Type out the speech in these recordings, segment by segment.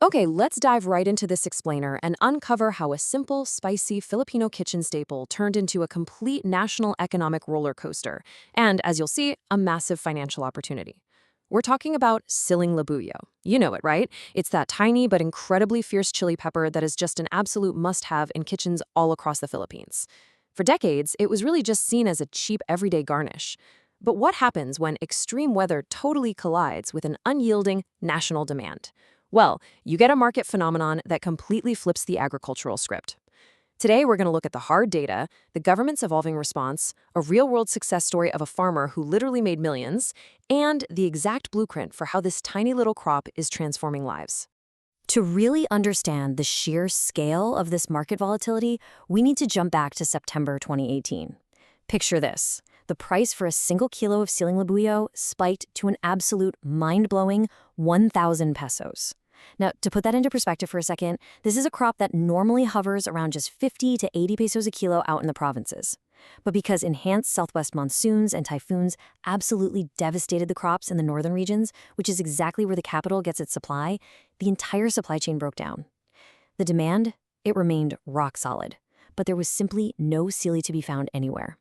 Okay, let's dive right into this explainer and uncover how a simple, spicy Filipino kitchen staple turned into a complete national economic roller coaster, and, as you'll see, a massive financial opportunity. We're talking about siling labuyo. You know it, right? It's that tiny but incredibly fierce chili pepper that is just an absolute must-have in kitchens all across the Philippines. For decades, it was really just seen as a cheap everyday garnish. But what happens when extreme weather totally collides with an unyielding national demand? Well, you get a market phenomenon that completely flips the agricultural script. Today, we're going to look at the hard data, the government's evolving response, a real-world success story of a farmer who literally made millions, and the exact blueprint for how this tiny little crop is transforming lives. To really understand the sheer scale of this market volatility, we need to jump back to September 2018. Picture this. The price for a single kilo of siling labuyo spiked to an absolute mind-blowing 1,000 pesos. Now, to put that into perspective for a second, this is a crop that normally hovers around just 50 to 80 pesos a kilo out in the provinces. But because enhanced southwest monsoons and typhoons absolutely devastated the crops in the northern regions, which is exactly where the capital gets its supply, the entire supply chain broke down. The demand, it remained rock solid, but there was simply no sili to be found anywhere.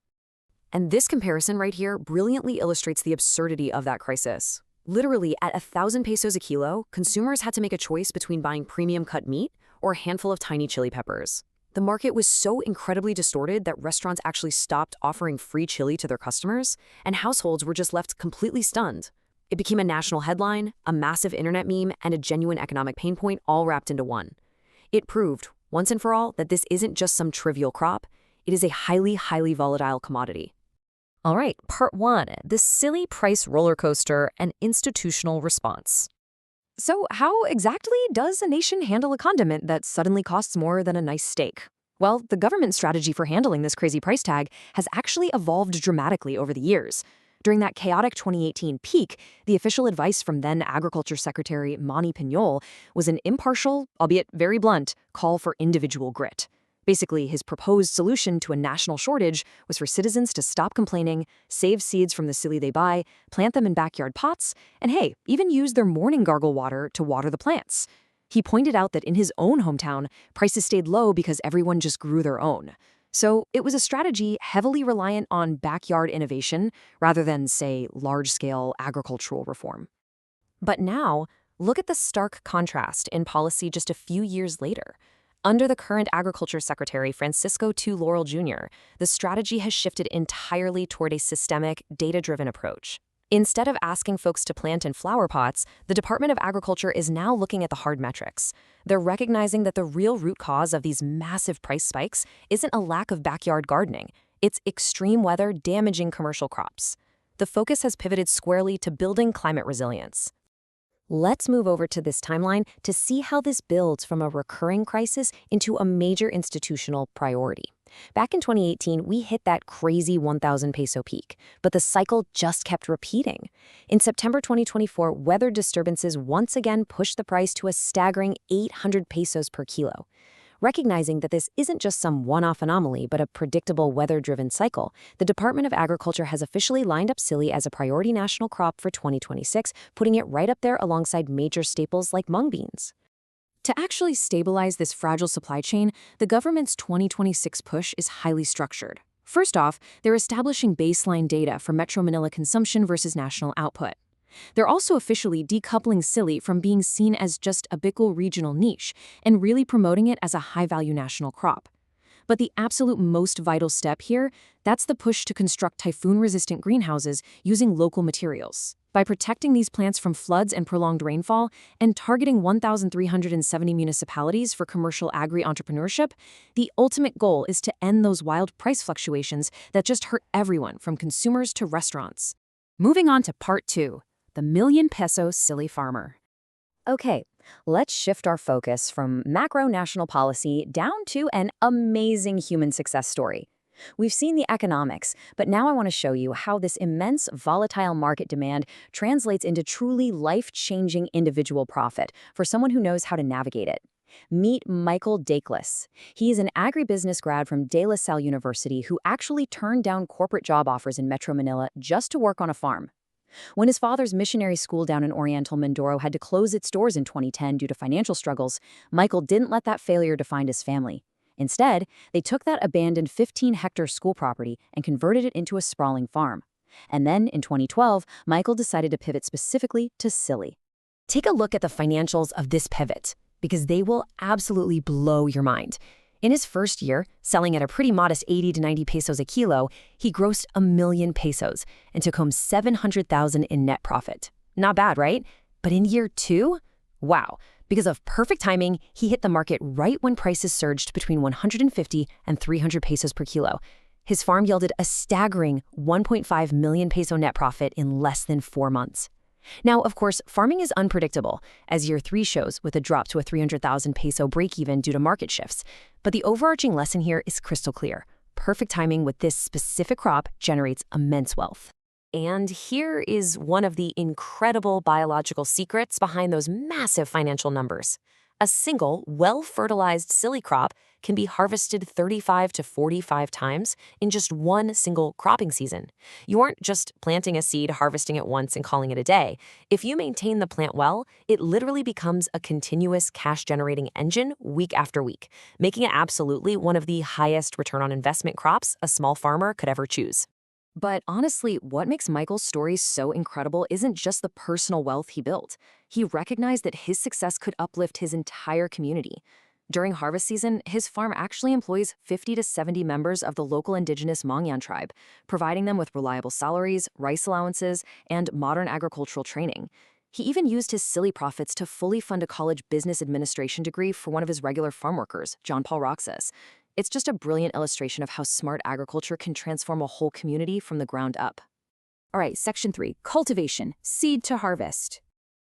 And this comparison right here brilliantly illustrates the absurdity of that crisis. Literally, at 1,000 pesos a kilo, consumers had to make a choice between buying premium cut meat or a handful of tiny chili peppers. The market was so incredibly distorted that restaurants actually stopped offering free chili to their customers, and households were just left completely stunned. It became a national headline, a massive internet meme, and a genuine economic pain point all wrapped into one. It proved, once and for all, that this isn't just some trivial crop. It is a highly volatile commodity. All right, part one, the sili price roller coaster and institutional response. So how exactly does a nation handle a condiment that suddenly costs more than a nice steak? Well, the government strategy for handling this crazy price tag has actually evolved dramatically over the years. During that chaotic 2018 peak, the official advice from then Agriculture Secretary Manny Piñol was an impartial, albeit very blunt, call for individual grit. Basically, his proposed solution to a national shortage was for citizens to stop complaining, save seeds from the sili they buy, plant them in backyard pots, and hey, even use their morning gargle water to water the plants. He pointed out that in his own hometown, prices stayed low because everyone just grew their own. So it was a strategy heavily reliant on backyard innovation rather than, say, large-scale agricultural reform. But now, look at the stark contrast in policy just a few years later. Under the current Agriculture Secretary, Francisco II. Laurel Jr., the strategy has shifted entirely toward a systemic, data-driven approach. Instead of asking folks to plant in flower pots, the Department of Agriculture is now looking at the hard metrics. They're recognizing that the real root cause of these massive price spikes isn't a lack of backyard gardening. It's extreme weather damaging commercial crops. The focus has pivoted squarely to building climate resilience. Let's move over to this timeline to see how this builds from a recurring crisis into a major institutional priority. Back in 2018, we hit that crazy 1,000 peso peak, but the cycle just kept repeating. In September 2024, weather disturbances once again pushed the price to a staggering 800 pesos per kilo. Recognizing that this isn't just some one-off anomaly, but a predictable weather-driven cycle, the Department of Agriculture has officially lined up sili as a priority national crop for 2026, putting it right up there alongside major staples like mung beans. To actually stabilize this fragile supply chain, the government's 2026 push is highly structured. First off, they're establishing baseline data for Metro Manila consumption versus national output. They're also officially decoupling sili from being seen as just a Bicol regional niche and really promoting it as a high-value national crop. But the absolute most vital step here, that's the push to construct typhoon-resistant greenhouses using local materials. By protecting these plants from floods and prolonged rainfall and targeting 1,370 municipalities for commercial agri-entrepreneurship, the ultimate goal is to end those wild price fluctuations that just hurt everyone from consumers to restaurants. Moving on to part two. The million-peso sili farmer. Okay, let's shift our focus from macro national policy down to an amazing human success story. We've seen the economics, but now I want to show you how this immense volatile market demand translates into truly life-changing individual profit for someone who knows how to navigate it. Meet Michael Dakelis. He is an agribusiness grad from De La Salle University who actually turned down corporate job offers in Metro Manila just to work on a farm. When his father's missionary school down in Oriental Mindoro had to close its doors in 2010 due to financial struggles, Michael didn't let that failure define his family. Instead, they took that abandoned 15-hectare school property and converted it into a sprawling farm. And then, in 2012, Michael decided to pivot specifically to sili. Take a look at the financials of this pivot, because they will absolutely blow your mind. In his first year, selling at a pretty modest 80 to 90 pesos a kilo, he grossed 1 million pesos and took home 700,000 in net profit. Not bad, right? But in year 2, wow, because of perfect timing, he hit the market right when prices surged between 150 and 300 pesos per kilo. His farm yielded a staggering 1.5 million peso net profit in less than 4 months. Now, of course, farming is unpredictable, as year 3 shows, with a drop to a 300,000 peso break-even due to market shifts. But the overarching lesson here is crystal clear. Perfect timing with this specific crop generates immense wealth. And here is one of the incredible biological secrets behind those massive financial numbers. A single, well-fertilized sili crop can be harvested 35 to 45 times in just one single cropping season. You aren't just planting a seed, harvesting it once, and calling it a day. If you maintain the plant well, it literally becomes a continuous cash-generating engine week after week, making it absolutely one of the highest return on investment crops a small farmer could ever choose. But honestly, what makes Michael's story so incredible isn't just the personal wealth he built. He recognized that his success could uplift his entire community. During harvest season, his farm actually employs 50 to 70 members of the local indigenous Mangyan tribe, providing them with reliable salaries, rice allowances, and modern agricultural training. He even used his sili profits to fully fund a college business administration degree for one of his regular farm workers, John Paul Roxas. It's just a brilliant illustration of how smart agriculture can transform a whole community from the ground up. All right, section 3, cultivation, seed to harvest.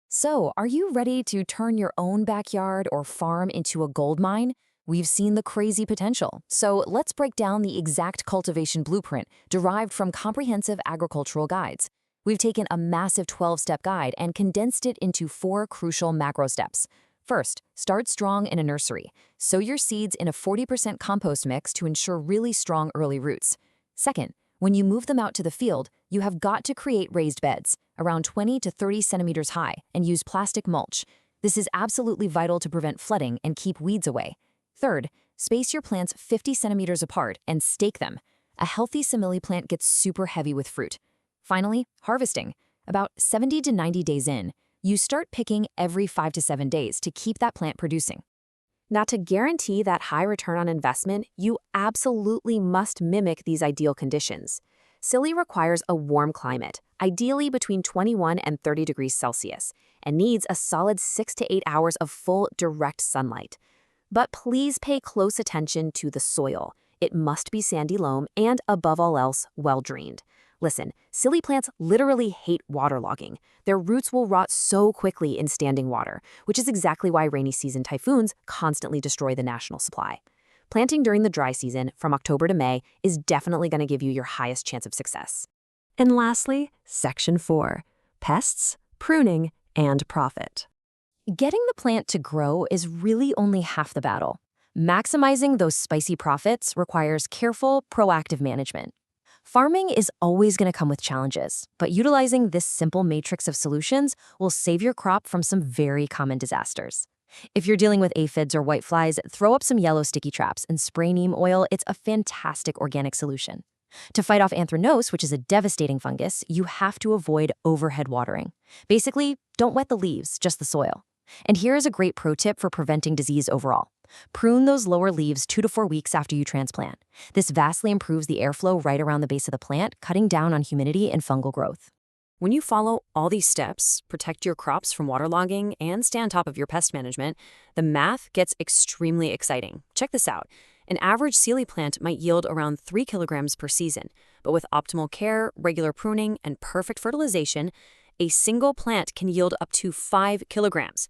So, are you ready to turn your own backyard or farm into a gold mine? We've seen the crazy potential. So let's break down the exact cultivation blueprint derived from comprehensive agricultural guides. We've taken a massive 12-step guide and condensed it into 4 crucial macro steps. First, start strong in a nursery. Sow your seeds in a 40% compost mix to ensure really strong early roots. Second, when you move them out to the field, you have got to create raised beds, around 20 to 30 centimeters high, and use plastic mulch. This is absolutely vital to prevent flooding and keep weeds away. Third, space your plants 50 centimeters apart and stake them. A healthy simili plant gets super heavy with fruit. Finally, harvesting. About 70 to 90 days in, you start picking every 5 to 7 days to keep that plant producing. Now, to guarantee that high return on investment, you absolutely must mimic these ideal conditions. Sili requires a warm climate, ideally between 21 and 30 degrees Celsius, and needs a solid 6 to 8 hours of full, direct sunlight. But please pay close attention to the soil. It must be sandy loam and, above all else, well-drained. Listen, sili plants literally hate waterlogging. Their roots will rot so quickly in standing water, which is exactly why rainy season typhoons constantly destroy the national supply. Planting during the dry season, from October to May, is definitely going to give you your highest chance of success. And lastly, Section 4, pests, pruning, and profit. Getting the plant to grow is really only half the battle. Maximizing those spicy profits requires careful, proactive management. Farming is always going to come with challenges, but utilizing this simple matrix of solutions will save your crop from some very common disasters. If you're dealing with aphids or whiteflies, throw up some yellow sticky traps and spray neem oil. It's a fantastic organic solution. To fight off anthracnose, which is a devastating fungus, you have to avoid overhead watering. Basically, don't wet the leaves, just the soil. And here is a great pro tip for preventing disease overall. Prune those lower leaves 2 to 4 weeks after you transplant. This vastly improves the airflow right around the base of the plant, cutting down on humidity and fungal growth. When you follow all these steps, protect your crops from waterlogging, and stay on top of your pest management, the math gets extremely exciting. Check this out. An average sili plant might yield around 3 kilograms per season, but with optimal care, regular pruning, and perfect fertilization, a single plant can yield up to 5 kilograms.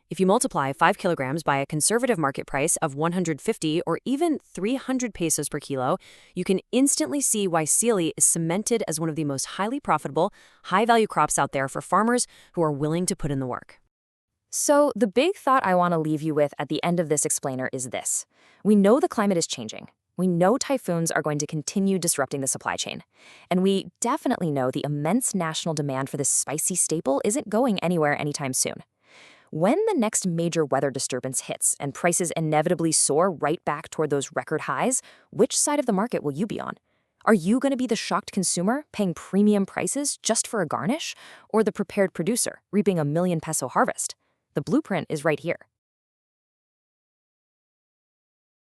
If you multiply 5 kilograms by a conservative market price of 150 or even 300 pesos per kilo, you can instantly see why sili is cemented as one of the most highly profitable, high-value crops out there for farmers who are willing to put in the work. So the big thought I want to leave you with at the end of this explainer is this. We know the climate is changing, We know typhoons are going to continue disrupting the supply chain. And we definitely know the immense national demand for this spicy staple isn't going anywhere anytime soon. When the next major weather disturbance hits and prices inevitably soar right back toward those record highs, which side of the market will you be on? Are you going to be the shocked consumer paying premium prices just for a garnish, or the prepared producer reaping a million peso harvest? The blueprint is right here.